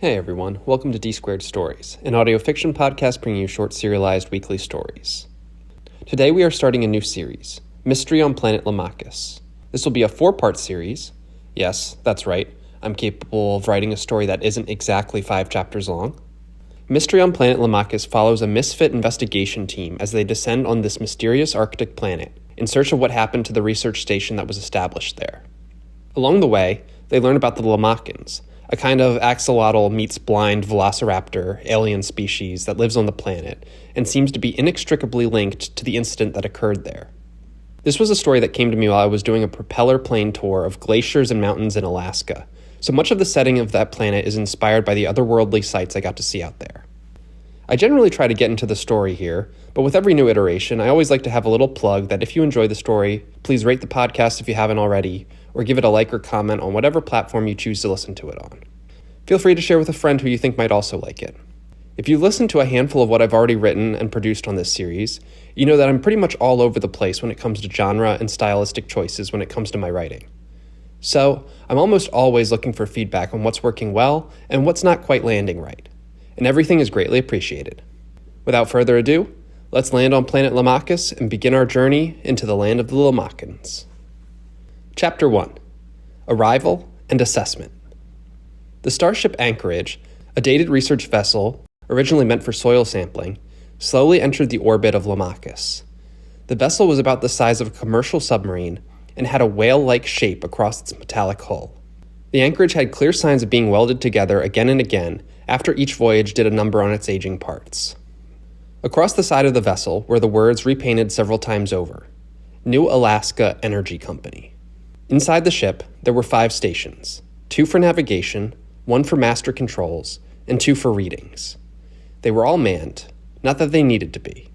Hey everyone, welcome to D Squared Stories, an audio fiction podcast bringing you short serialized weekly stories. Today we are starting a new series, Mystery on Planet Lamachus. This will be a 4-part series. Yes, that's right, I'm capable of writing a story that isn't exactly 5 chapters long. Mystery on Planet Lamachus follows a misfit investigation team as they descend on this mysterious Arctic planet in search of what happened to the research station that was established there. Along the way, they learn about the Lamachans, a kind of axolotl meets blind velociraptor alien species that lives on the planet and seems to be inextricably linked to the incident that occurred there. This was a story that came to me while I was doing a propeller plane tour of glaciers and mountains in Alaska, so much of the setting of that planet is inspired by the otherworldly sights I got to see out there. I generally try to get into the story here, but with every new iteration, I always like to have a little plug that if you enjoy the story, please rate the podcast if you haven't already, or give it a like or comment on whatever platform you choose to listen to it on. Feel free to share with a friend who you think might also like it. If you've listened to a handful of what I've already written and produced on this series, you know that I'm pretty much all over the place when it comes to genre and stylistic choices when it comes to my writing. So, I'm almost always looking for feedback on what's working well and what's not quite landing right. And everything is greatly appreciated. Without further ado, let's land on Planet Lamachus and begin our journey into the land of the Lamachans. Chapter 1. Arrival and Assessment. The Starship Anchorage, a dated research vessel originally meant for soil sampling, slowly entered the orbit of Lamachus. The vessel was about the size of a commercial submarine and had a whale-like shape across its metallic hull. The anchorage had clear signs of being welded together again and again after each voyage did a number on its aging parts. Across the side of the vessel were the words repainted several times over, New Alaska Energy Company. Inside the ship, there were 5 stations, 2 for navigation, 1 for master controls, and 2 for readings. They were all manned, not that they needed to be.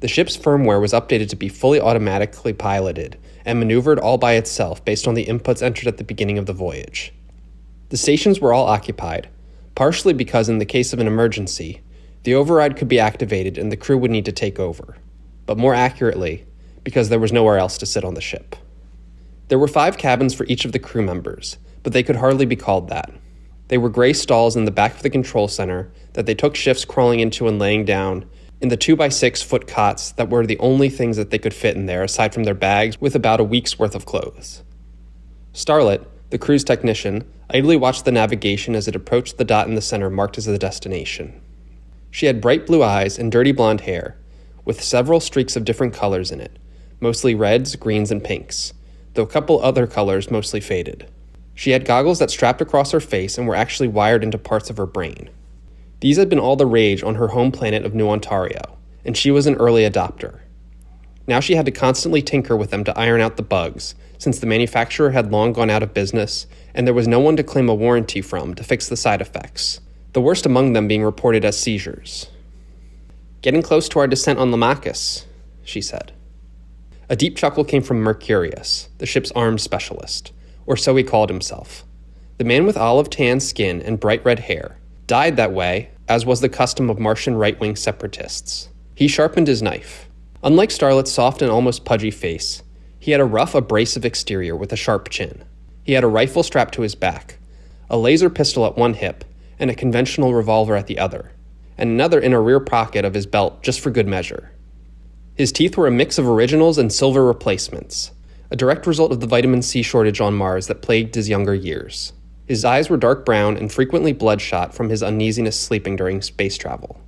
The ship's firmware was updated to be fully automatically piloted and maneuvered all by itself based on the inputs entered at the beginning of the voyage. The stations were all occupied, partially because in the case of an emergency, the override could be activated and the crew would need to take over, but more accurately, because there was nowhere else to sit on the ship. There were 5 cabins for each of the crew members, but they could hardly be called that. They were gray stalls in the back of the control center that they took shifts crawling into and laying down in the 2x6-foot cots that were the only things that they could fit in there aside from their bags with about a week's worth of clothes. Starlett, the crew's technician, idly watched the navigation as it approached the dot in the center marked as the destination. She had bright blue eyes and dirty blonde hair, with several streaks of different colors in it, mostly reds, greens, and pinks, though a couple other colors mostly faded. She had goggles that strapped across her face and were actually wired into parts of her brain. These had been all the rage on her home planet of New Ontario, and she was an early adopter. Now she had to constantly tinker with them to iron out the bugs, since the manufacturer had long gone out of business, and there was no one to claim a warranty from to fix the side effects, the worst among them being reported as seizures. "Getting close to our descent on Lamachus," she said. A deep chuckle came from Mercurius, the ship's arms specialist, or so he called himself. The man with olive tan skin and bright red hair, dyed that way, as was the custom of Martian right-wing separatists. He sharpened his knife. Unlike Starlett's soft and almost pudgy face, he had a rough, abrasive exterior with a sharp chin. He had a rifle strapped to his back, a laser pistol at one hip, and a conventional revolver at the other, and another in a rear pocket of his belt just for good measure. His teeth were a mix of originals and silver replacements, a direct result of the vitamin C shortage on Mars that plagued his younger years. His eyes were dark brown and frequently bloodshot from his uneasiness sleeping during space travel.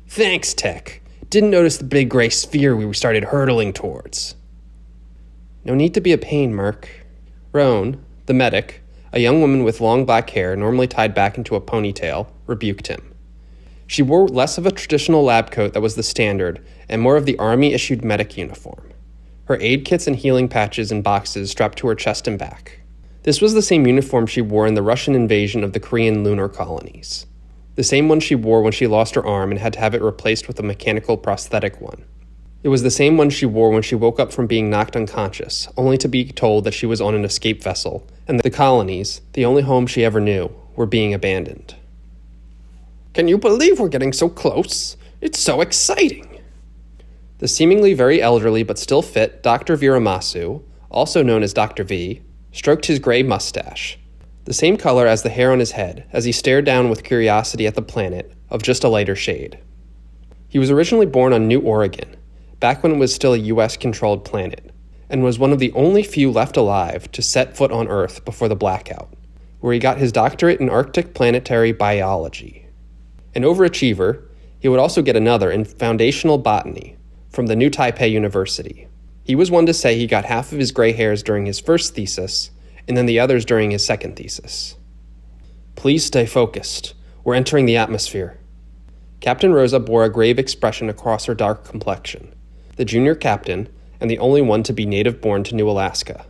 "Thanks, Tech. Didn't notice the big gray sphere we started hurtling towards." "No need to be a pain, Merc." Raon, the medic, a young woman with long black hair normally tied back into a ponytail, rebuked him. She wore less of a traditional lab coat that was the standard and more of the Army-issued medic uniform. Her aid kits and healing patches in boxes strapped to her chest and back. This was the same uniform she wore in the Russian invasion of the Korean lunar colonies. The same one she wore when she lost her arm and had to have it replaced with a mechanical prosthetic one. It was the same one she wore when she woke up from being knocked unconscious, only to be told that she was on an escape vessel, and that the colonies, the only home she ever knew, were being abandoned. "Can you believe we're getting so close? It's so exciting!" The seemingly very elderly but still fit Dr. Viramasu, also known as Dr. V, stroked his gray mustache. The the same color as the hair on his head as he stared down with curiosity at the planet of just a lighter shade. He was originally born on New Oregon, back when it was still a US-controlled planet, and was one of the only few left alive to set foot on Earth before the blackout, where he got his doctorate in Arctic planetary biology. An overachiever, he would also get another in foundational botany from the New Taipei University. He was one to say he got half of his gray hairs during his first thesis, and then the others during his second thesis. Please stay focused. We're entering the atmosphere. Captain Rosa bore a grave expression across her dark complexion. The junior captain, and the only one to be native-born to New Alaska.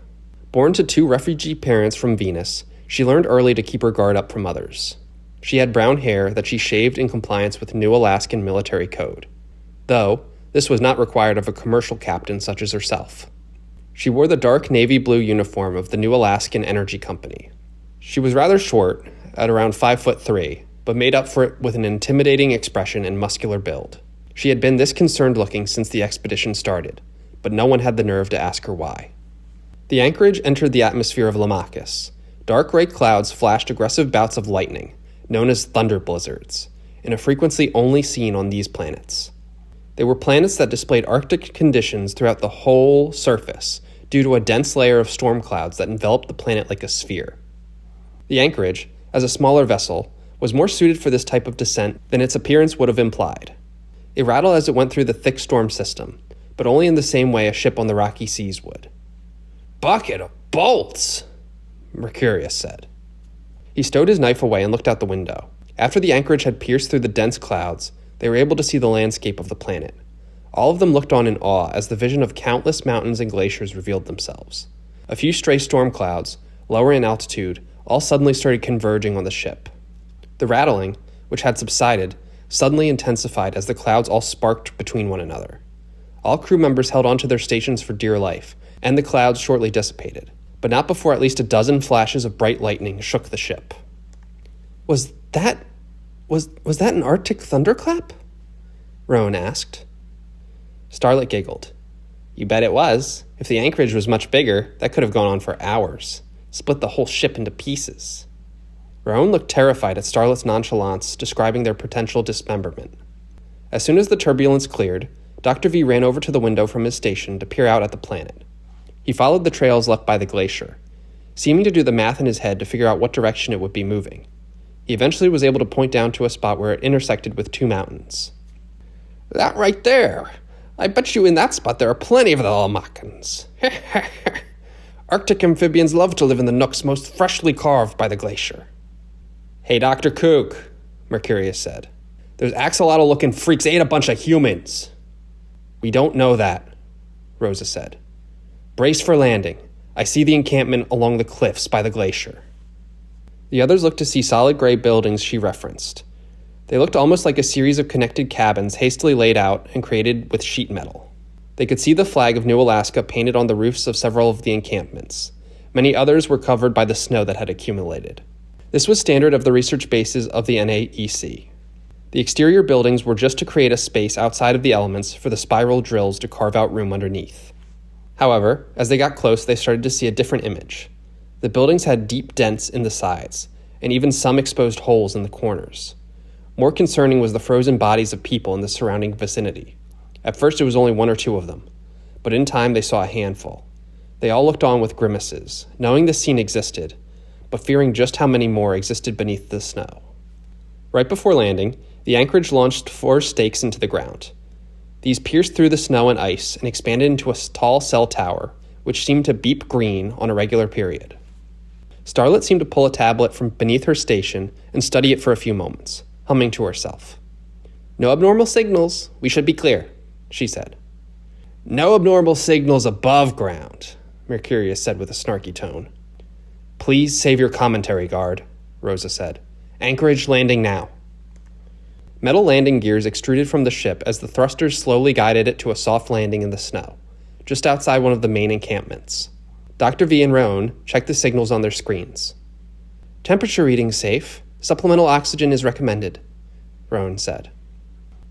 Born to 2 refugee parents from Venus, she learned early to keep her guard up from others. She had brown hair that she shaved in compliance with New Alaskan military code, though this was not required of a commercial captain such as herself. She wore the dark navy blue uniform of the New Alaskan Energy Company. She was rather short, at around 5'3", but made up for it with an intimidating expression and muscular build. She had been this concerned-looking since the expedition started, but no one had the nerve to ask her why. The Anchorage entered the atmosphere of Lamachus. Dark gray clouds flashed aggressive bouts of lightning, known as thunder blizzards, in a frequency only seen on these planets. They were planets that displayed Arctic conditions throughout the whole surface due to a dense layer of storm clouds that enveloped the planet like a sphere. The Anchorage, as a smaller vessel, was more suited for this type of descent than its appearance would have implied. It rattled as it went through the thick storm system, but only in the same way a ship on the rocky seas would. "Bucket of bolts," Mercurius said. He stowed his knife away and looked out the window. After the Anchorage had pierced through the dense clouds, they were able to see the landscape of the planet. All of them looked on in awe as the vision of countless mountains and glaciers revealed themselves. A few stray storm clouds, lower in altitude, all suddenly started converging on the ship. The rattling, which had subsided, suddenly intensified as the clouds all sparked between one another. All crew members held onto their stations for dear life, and the clouds shortly dissipated, but not before at least a dozen flashes of bright lightning shook the ship. Was that an Arctic thunderclap?" Raon asked. Starlett giggled. "You bet it was. If the Anchorage was much bigger, that could have gone on for hours. Split the whole ship into pieces." Raon looked terrified at Starlett's nonchalance, describing their potential dismemberment. As soon as the turbulence cleared, Dr. V ran over to the window from his station to peer out at the planet. He followed the trails left by the glacier, seeming to do the math in his head to figure out what direction it would be moving. He eventually was able to point down to a spot where it intersected with 2 mountains. "That right there. I bet you in that spot there are plenty of the Lamachans. Arctic amphibians love to live in the nooks most freshly carved by the glacier." "Hey, Dr. Kook," Mercurius said. "Those axolotl-looking freaks ate a bunch of humans." "We don't know that," Rosa said. "Brace for landing. I see the encampment along the cliffs by the glacier." The others looked to see solid gray buildings she referenced. They looked almost like a series of connected cabins hastily laid out and created with sheet metal. They could see the flag of New Alaska painted on the roofs of several of the encampments. Many others were covered by the snow that had accumulated. This was standard of the research bases of the NAEC. The exterior buildings were just to create a space outside of the elements for the spiral drills to carve out room underneath. However, as they got close, they started to see a different image. The buildings had deep dents in the sides, and even some exposed holes in the corners. More concerning was the frozen bodies of people in the surrounding vicinity. At first it was only 1 or 2 of them, but in time they saw a handful. They all looked on with grimaces, knowing the scene existed, but fearing just how many more existed beneath the snow. Right before landing, the Anchorage launched 4 stakes into the ground. These pierced through the snow and ice and expanded into a tall cell tower, which seemed to beep green on a regular period. Starlett seemed to pull a tablet from beneath her station and study it for a few moments, humming to herself. "No abnormal signals, we should be clear," she said. "No abnormal signals above ground," Mercurius said with a snarky tone. "Please save your commentary, guard," Rosa said. "Anchorage landing now." Metal landing gears extruded from the ship as the thrusters slowly guided it to a soft landing in the snow, just outside one of the main encampments. Dr. V and Raon checked the signals on their screens. "Temperature reading safe. Supplemental oxygen is recommended," Raon said.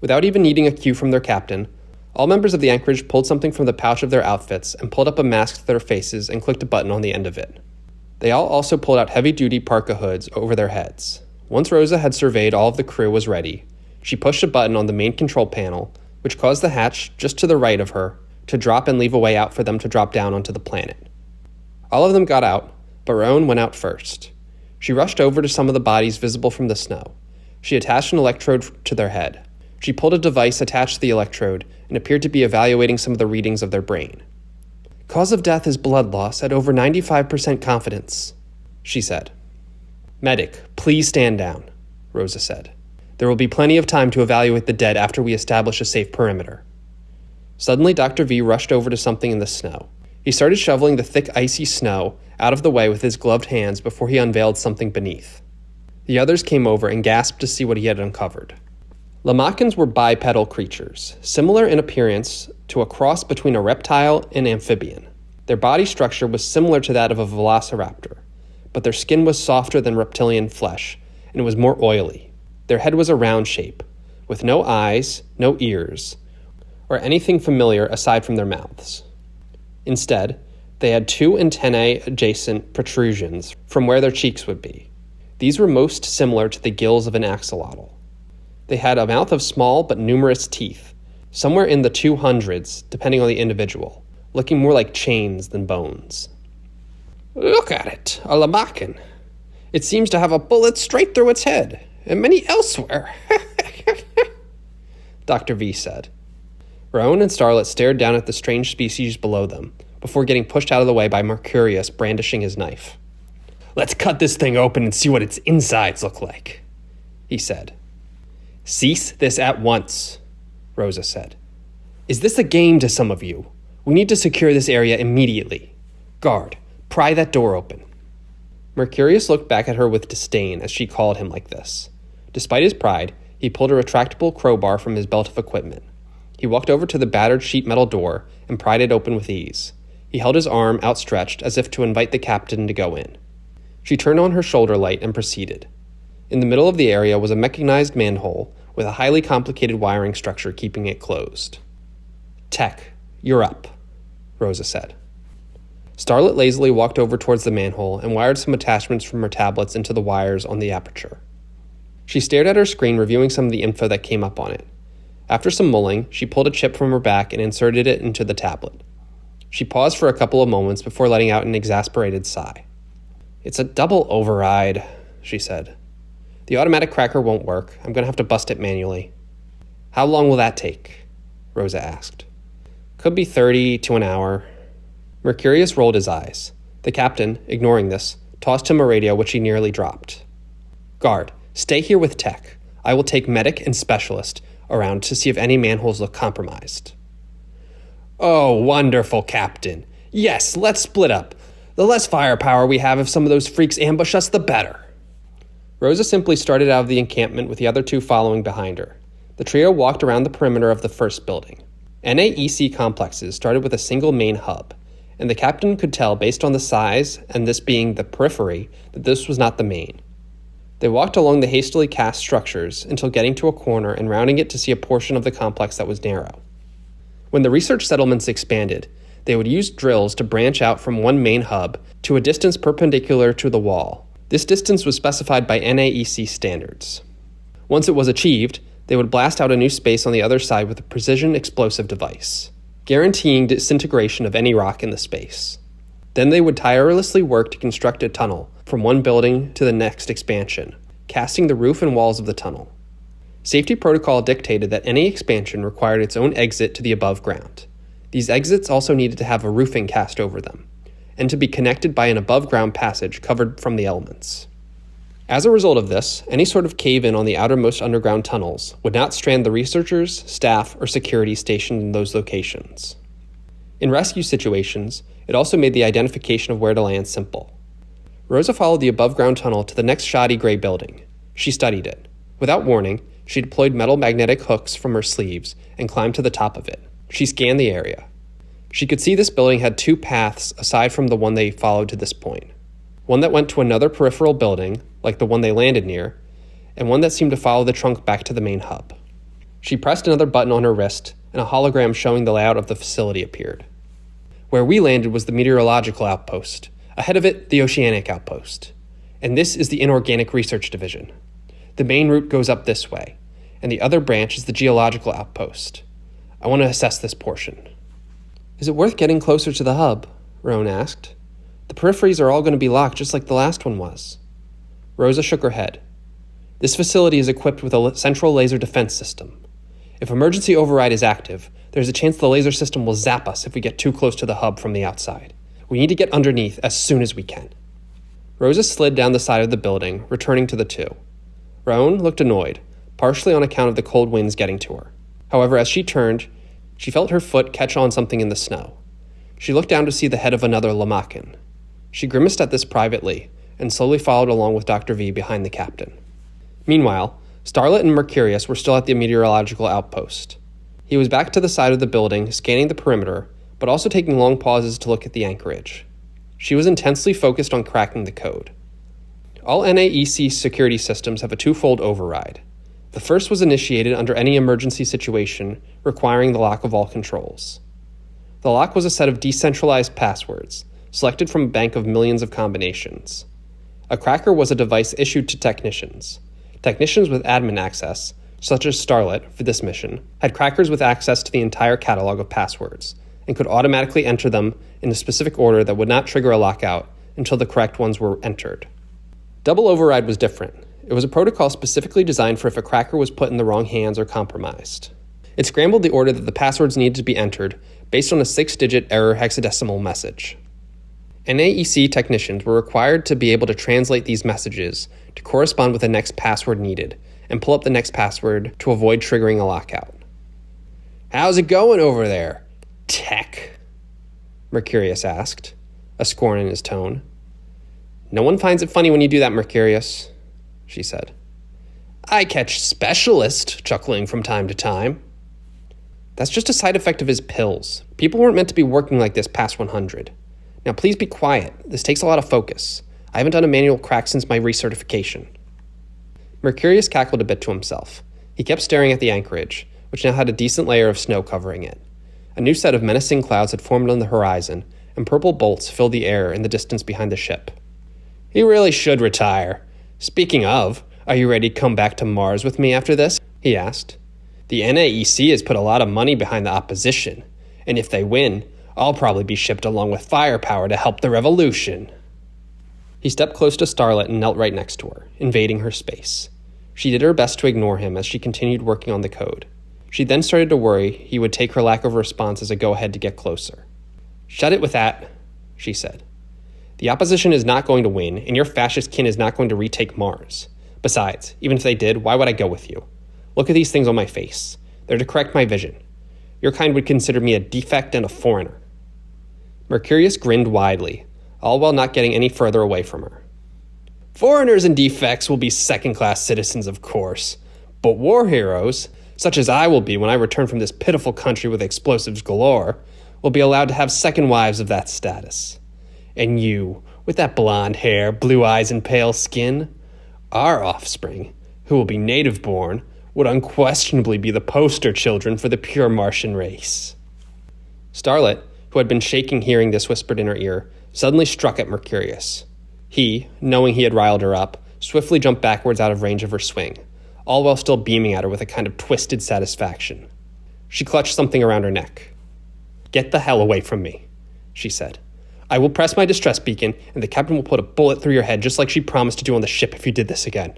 Without even needing a cue from their captain, all members of the Anchorage pulled something from the pouch of their outfits and pulled up a mask to their faces and clicked a button on the end of it. They all also pulled out heavy-duty parka hoods over their heads. Once Rosa had surveyed all of the crew was ready, she pushed a button on the main control panel, which caused the hatch just to the right of her to drop and leave a way out for them to drop down onto the planet. All of them got out, but Raon went out first. She rushed over to some of the bodies visible from the snow. She attached an electrode to their head. She pulled a device attached to the electrode and appeared to be evaluating some of the readings of their brain. "Cause of death is blood loss at over 95% confidence," she said. "Medic, please stand down," Rosa said. "There will be plenty of time to evaluate the dead after we establish a safe perimeter." Suddenly, Dr. V rushed over to something in the snow. He started shoveling the thick, icy snow out of the way with his gloved hands before he unveiled something beneath. The others came over and gasped to see what he had uncovered. Lamachans were bipedal creatures, similar in appearance to a cross between a reptile and amphibian. Their body structure was similar to that of a velociraptor, but their skin was softer than reptilian flesh, and it was more oily. Their head was a round shape, with no eyes, no ears, or anything familiar aside from their mouths. Instead, they had two antennae adjacent protrusions from where their cheeks would be. These were most similar to the gills of an axolotl. They had a mouth of small but numerous teeth, somewhere in the 200s, depending on the individual, looking more like chains than bones. "Look at it, a Lamacan. It seems to have a bullet straight through its head, and many elsewhere," Dr. V said. Raon and Starlett stared down at the strange species below them, before getting pushed out of the way by Mercurius brandishing his knife. "Let's cut this thing open and see what its insides look like," he said. "Cease this at once," Rosa said. "Is this a game to some of you? We need to secure this area immediately. Guard, pry that door open." Mercurius looked back at her with disdain as she called him like this. Despite his pride, he pulled a retractable crowbar from his belt of equipment. He walked over to the battered sheet metal door and pried it open with ease. He held his arm outstretched as if to invite the captain to go in. She turned on her shoulder light and proceeded. In the middle of the area was a mechanized manhole with a highly complicated wiring structure keeping it closed. "Tech, you're up," Rosa said. Starlett lazily walked over towards the manhole and wired some attachments from her tablets into the wires on the aperture. She stared at her screen, reviewing some of the info that came up on it. After some mulling, she pulled a chip from her back and inserted it into the tablet. She paused for a couple of moments before letting out an exasperated sigh. "It's a double override," she said. "The automatic cracker won't work. I'm going to have to bust it manually." "How long will that take?" Rosa asked. "Could be 30 to an hour." Mercurius rolled his eyes. The captain, ignoring this, tossed him a radio which he nearly dropped. "Guard, stay here with Tech. I will take medic and specialist around to see if any manholes look compromised." "Oh, wonderful, Captain. Yes, let's split up. The less firepower we have if some of those freaks ambush us, the better." Rosa simply started out of the encampment with the other two following behind her. The trio walked around the perimeter of the first building. NAEC complexes started with a single main hub, and the captain could tell based on the size and this being the periphery that this was not the main. They walked along the hastily cast structures until getting to a corner and rounding it to see a portion of the complex that was narrow. When the research settlements expanded, they would use drills to branch out from one main hub to a distance perpendicular to the wall. This distance was specified by NAEC standards. Once it was achieved, they would blast out a new space on the other side with a precision explosive device, guaranteeing disintegration of any rock in the space. Then they would tirelessly work to construct a tunnel from one building to the next expansion, casting the roof and walls of the tunnel. Safety protocol dictated that any expansion required its own exit to the above ground. These exits also needed to have a roofing cast over them, and to be connected by an above-ground passage covered from the elements. As a result of this, any sort of cave-in on the outermost underground tunnels would not strand the researchers, staff, or security stationed in those locations. In rescue situations, it also made the identification of where to land simple. Rosa followed the above-ground tunnel to the next shoddy gray building. She studied it. Without warning, she deployed metal magnetic hooks from her sleeves and climbed to the top of it. She scanned the area. She could see this building had two paths aside from the one they followed to this point. One that went to another peripheral building, like the one they landed near, and one that seemed to follow the trunk back to the main hub. She pressed another button on her wrist, and a hologram showing the layout of the facility appeared. Where we landed was the meteorological outpost, Ahead of it, the Oceanic Outpost. And this is the Inorganic Research Division. The main route goes up this way, and the other branch is the Geological Outpost. I want to assess this portion. Is it worth getting closer to the hub? Raon asked. The peripheries are all going to be locked just like the last one was. Rosa shook her head. This facility is equipped with a central laser defense system. If emergency override is active, there's a chance the laser system will zap us if we get too close to the hub from the outside. We need to get underneath as soon as we can. Rosa slid down the side of the building, returning to the two. Raon looked annoyed, partially on account of the cold winds getting to her. However, as she turned, she felt her foot catch on something in the snow. She looked down to see the head of another Lamachus. She grimaced at this privately, and slowly followed along with Dr. V behind the captain. Meanwhile, Starlett and Mercurius were still at the meteorological outpost. He was back to the side of the building, scanning the perimeter, but also taking long pauses to look at the anchorage. She was intensely focused on cracking the code. All NAEC security systems have a twofold override. The first was initiated under any emergency situation requiring the lock of all controls. The lock was a set of decentralized passwords, selected from a bank of millions of combinations. A cracker was a device issued to technicians. Technicians with admin access, such as Starlett for this mission, had crackers with access to the entire catalog of passwords, and could automatically enter them in a specific order that would not trigger a lockout until the correct ones were entered. Double override was different. It was a protocol specifically designed for if a cracker was put in the wrong hands or compromised. It scrambled the order that the passwords needed to be entered based on a 6-digit error hexadecimal message. NAEC technicians were required to be able to translate these messages to correspond with the next password needed and pull up the next password to avoid triggering a lockout. "How's it going over there, tech?" Mercurius asked, a scorn in his tone. "No one finds it funny when you do that, Mercurius," she said. "I catch Specialist chuckling from time to time." "That's just a side effect of his pills. People weren't meant to be working like this past 100. Now please be quiet. This takes a lot of focus. I haven't done a manual crack since my recertification." Mercurius cackled a bit to himself. He kept staring at the anchorage, which now had a decent layer of snow covering it. A new set of menacing clouds had formed on the horizon, and purple bolts filled the air in the distance behind the ship. "He really should retire. Speaking of, are you ready to come back to Mars with me after this?" he asked. "The NAEC has put a lot of money behind the opposition, and if they win, I'll probably be shipped along with firepower to help the revolution." He stepped close to Starlett and knelt right next to her, invading her space. She did her best to ignore him as she continued working on the code. She then started to worry he would take her lack of response as a go-ahead to get closer. "Shut it with that," she said. "The opposition is not going to win, and your fascist kin is not going to retake Mars. Besides, even if they did, why would I go with you? Look at these things on my face. They're to correct my vision. Your kind would consider me a defect and a foreigner." Mercurius grinned widely, all while not getting any further away from her. "Foreigners and defects will be second-class citizens, of course, but war heroes, such as I will be when I return from this pitiful country with explosives galore, will be allowed to have second wives of that status. And you, with that blonde hair, blue eyes, and pale skin, our offspring, who will be native-born, would unquestionably be the poster children for the pure Martian race." Starlett, who had been shaking hearing this whispered in her ear, suddenly struck at Mercurius. He, knowing he had riled her up, swiftly jumped backwards out of range of her swing, all while still beaming at her with a kind of twisted satisfaction. She clutched something around her neck. "Get the hell away from me," she said. "I will press my distress beacon, and the captain will put a bullet through your head just like she promised to do on the ship if you did this again."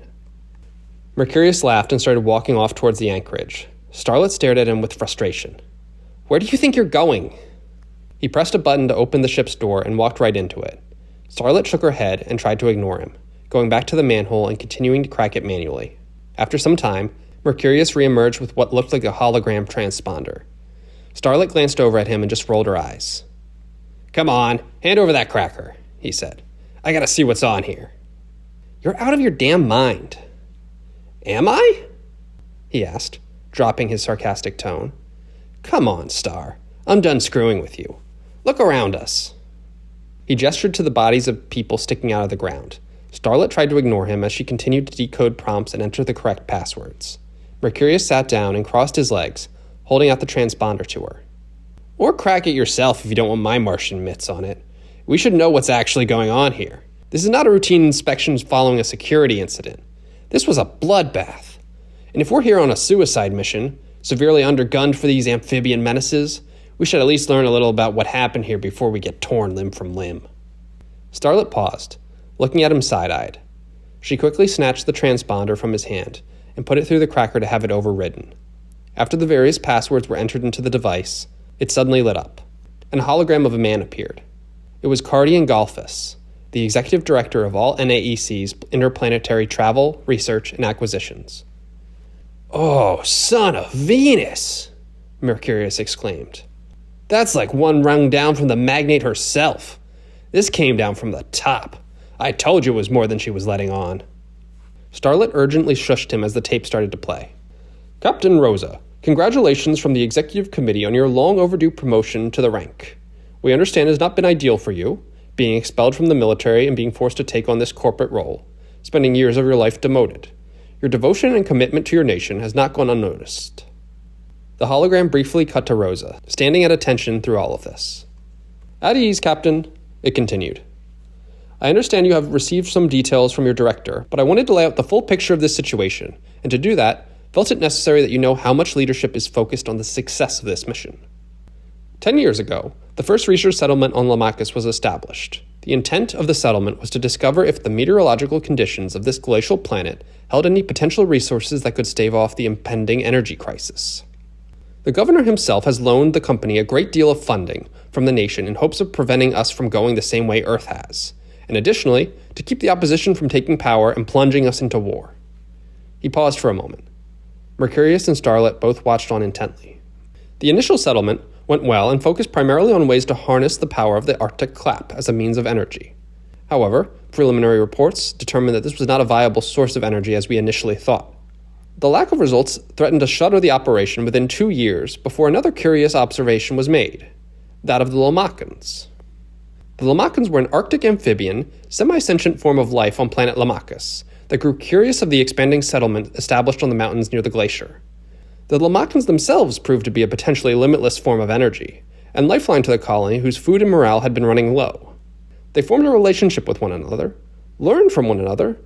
Mercurius laughed and started walking off towards the anchorage. Starlett stared at him with frustration. "Where do you think you're going?" He pressed a button to open the ship's door and walked right into it. Starlett shook her head and tried to ignore him, going back to the manhole and continuing to crack it manually. After some time, Mercurius reemerged with what looked like a hologram transponder. Starlett glanced over at him and just rolled her eyes. "Come on, hand over that cracker," he said. "I gotta see what's on here." "You're out of your damn mind." "Am I?" he asked, dropping his sarcastic tone. "Come on, Star. I'm done screwing with you. Look around us." He gestured to the bodies of people sticking out of the ground. Starlett tried to ignore him as she continued to decode prompts and enter the correct passwords. Mercurius sat down and crossed his legs, holding out the transponder to her. "Or crack it yourself if you don't want my Martian mitts on it. We should know what's actually going on here. This is not a routine inspection following a security incident. This was a bloodbath. And if we're here on a suicide mission, severely undergunned for these amphibian menaces, we should at least learn a little about what happened here before we get torn limb from limb. Starlett paused, looking at him side-eyed. She quickly snatched the transponder from his hand and put it through the cracker to have it overridden. After the various passwords were entered into the device, it suddenly lit up, and a hologram of a man appeared. It was Cardian Galfus, the executive director of all NAEC's interplanetary travel, research, and acquisitions. "Oh, son of Venus!" Mercurius exclaimed. "That's like one rung down from the magnate herself. This came down from the top. I told you it was more than she was letting on." Starlett urgently shushed him as the tape started to play. "Captain Rosa, congratulations from the Executive Committee on your long-overdue promotion to the rank. We understand it has not been ideal for you, being expelled from the military and being forced to take on this corporate role, spending years of your life demoted. Your devotion and commitment to your nation has not gone unnoticed." The hologram briefly cut to Rosa, standing at attention through all of this. "At ease, Captain," it continued. "I understand you have received some details from your director, but I wanted to lay out the full picture of this situation, and to do that, felt it necessary that you know how much leadership is focused on the success of this mission. 10 years ago, the first research settlement on Lamachus was established. The intent of the settlement was to discover if the meteorological conditions of this glacial planet held any potential resources that could stave off the impending energy crisis. The governor himself has loaned the company a great deal of funding from the nation in hopes of preventing us from going the same way Earth has, and additionally, to keep the opposition from taking power and plunging us into war." He paused for a moment. Mercurius and Starlett both watched on intently. The initial settlement went well and focused primarily on ways to harness the power of the Arctic clap as a means of energy. However, preliminary reports determined that this was not a viable source of energy as we initially thought. The lack of results threatened to shutter the operation within 2 years before another curious observation was made, that of the Lamachans. The Lamachans were an Arctic amphibian, semi-sentient form of life on planet Lamachus that grew curious of the expanding settlement established on the mountains near the glacier. The Lamachans themselves proved to be a potentially limitless form of energy, and lifeline to the colony whose food and morale had been running low. They formed a relationship with one another, learned from one another,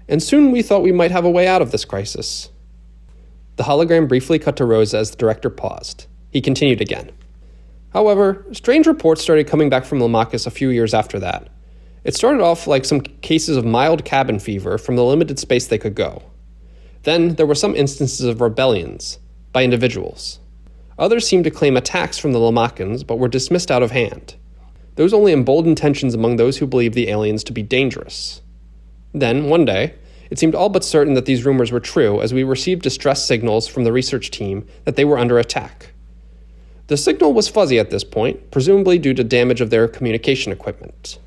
and soon we thought we might have a way out of this crisis. The hologram briefly cut to Rosa as the director paused. He continued again. "However, strange reports started coming back from Lamachus a few years after that. It started off like some cases of mild cabin fever from the limited space they could go. Then there were some instances of rebellions by individuals. Others seemed to claim attacks from the Lamachans but were dismissed out of hand. Those only emboldened tensions among those who believed the aliens to be dangerous. Then, one day, it seemed all but certain that these rumors were true as we received distress signals from the research team that they were under attack. The signal was fuzzy at this point, presumably due to damage of their communication equipment.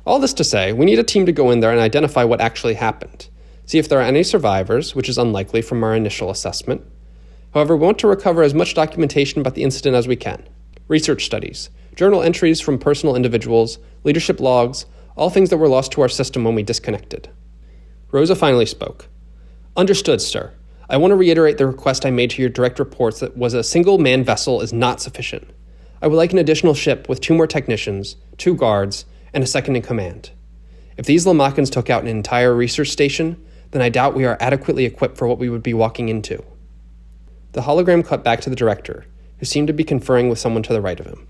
All this to say, we need a team to go in there and identify what actually happened, see if there are any survivors, which is unlikely from our initial assessment. However, we want to recover as much documentation about the incident as we can. Research studies, journal entries from personal individuals, leadership logs, all things that were lost to our system when we disconnected." Rosa finally spoke. "Understood, sir. I want to reiterate the request I made to your direct reports that was a single manned vessel is not sufficient. I would like an additional ship with 2 more technicians, 2 guards, and a second in command. If these Lamachans took out an entire research station, then I doubt we are adequately equipped for what we would be walking into." The hologram cut back to the director, who seemed to be conferring with someone to the right of him.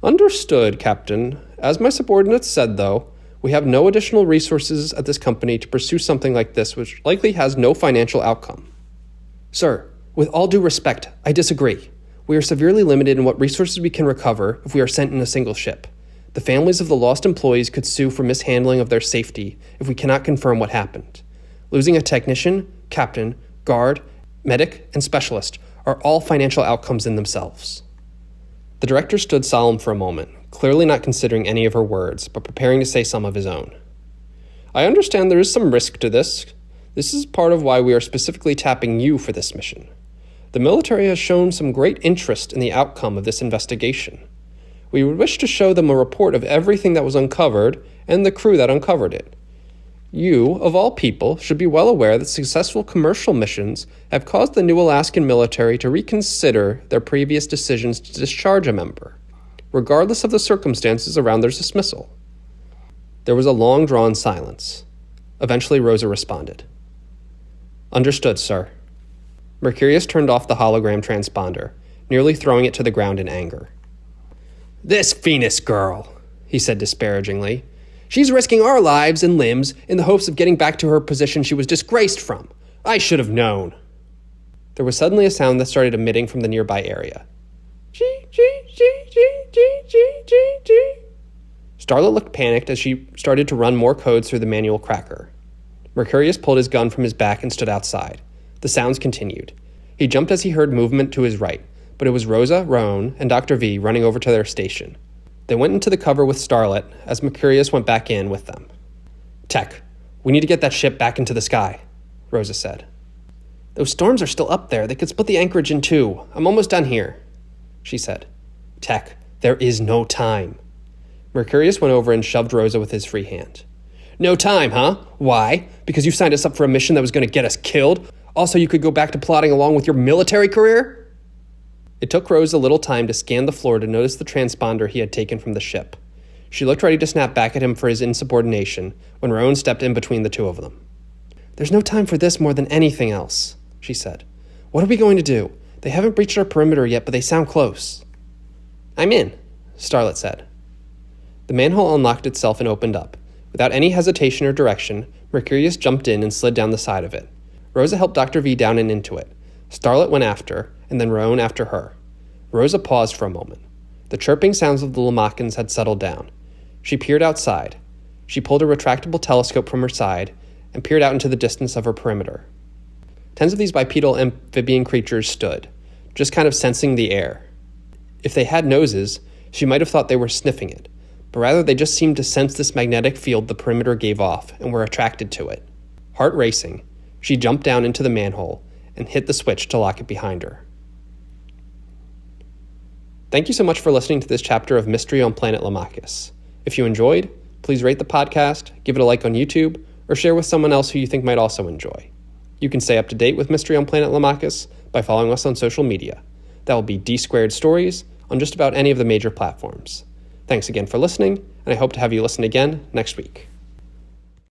"Understood, Captain. As my subordinates said, though, we have no additional resources at this company to pursue something like this, which likely has no financial outcome." "Sir, with all due respect, I disagree. We are severely limited in what resources we can recover if we are sent in a single ship. The families of the lost employees could sue for mishandling of their safety if we cannot confirm what happened. Losing a technician, captain, guard, medic, and specialist are all financial outcomes in themselves." The director stood solemn for a moment, clearly not considering any of her words, but preparing to say some of his own. "I understand there is some risk to this. This is part of why we are specifically tapping you for this mission. The military has shown some great interest in the outcome of this investigation. We would wish to show them a report of everything that was uncovered and the crew that uncovered it. You, of all people, should be well aware that successful commercial missions have caused the new Alaskan military to reconsider their previous decisions to discharge a member. regardless of the circumstances around their dismissal. There was a long-drawn silence. Eventually, Rosa responded. "Understood, sir." Mercurius turned off the hologram transponder, nearly throwing it to the ground in anger. "This Venus girl," he said disparagingly. "She's risking our lives and limbs in the hopes of getting back to her position she was disgraced from. I should have known." There was suddenly a sound that started emitting from the nearby area. Gee, gee, gee, gee, gee, gee, gee, gee. Starlett looked panicked as she started to run more codes through the manual cracker. Mercurius pulled his gun from his back and stood outside. The sounds continued. He jumped as he heard movement to his right, but it was Rosa, Raon, and Dr. V running over to their station. They went into the cover with Starlett as Mercurius went back in with them. "Tech, we need to get that ship back into the sky," Rosa said. "Those storms are still up there. They could split the Anchorage in two. I'm almost done here," she said. "Tech, there is no time." Mercurius went over and shoved Rosa with his free hand. "No time, huh? Why? Because you signed us up for a mission that was going to get us killed? Also, you could go back to plodding along with your military career?" It took Rose a little time to scan the floor to notice the transponder he had taken from the ship. She looked ready to snap back at him for his insubordination when Raon stepped in between the two of them. "There's no time for this more than anything else," she said. "What are we going to do? They haven't breached our perimeter yet, but they sound close." "I'm in," Starlett said. The manhole unlocked itself and opened up. Without any hesitation or direction, Mercurius jumped in and slid down the side of it. Rosa helped Dr. V down and into it. Starlett went after, and then Raon after her. Rosa paused for a moment. The chirping sounds of the Lamachans had settled down. She peered outside. She pulled a retractable telescope from her side and peered out into the distance of her perimeter. Tens of these bipedal amphibian creatures stood, just kind of sensing the air. If they had noses, she might have thought they were sniffing it, but rather they just seemed to sense this magnetic field the perimeter gave off and were attracted to it. Heart racing, she jumped down into the manhole and hit the switch to lock it behind her. Thank you so much for listening to this chapter of Mystery on Planet Lamachus. If you enjoyed, please rate the podcast, give it a like on YouTube, or share with someone else who you think might also enjoy. You can stay up to date with Mystery on Planet Lamachus by following us on social media. That will be D² Stories on just about any of the major platforms. Thanks again for listening, and I hope to have you listen again next week.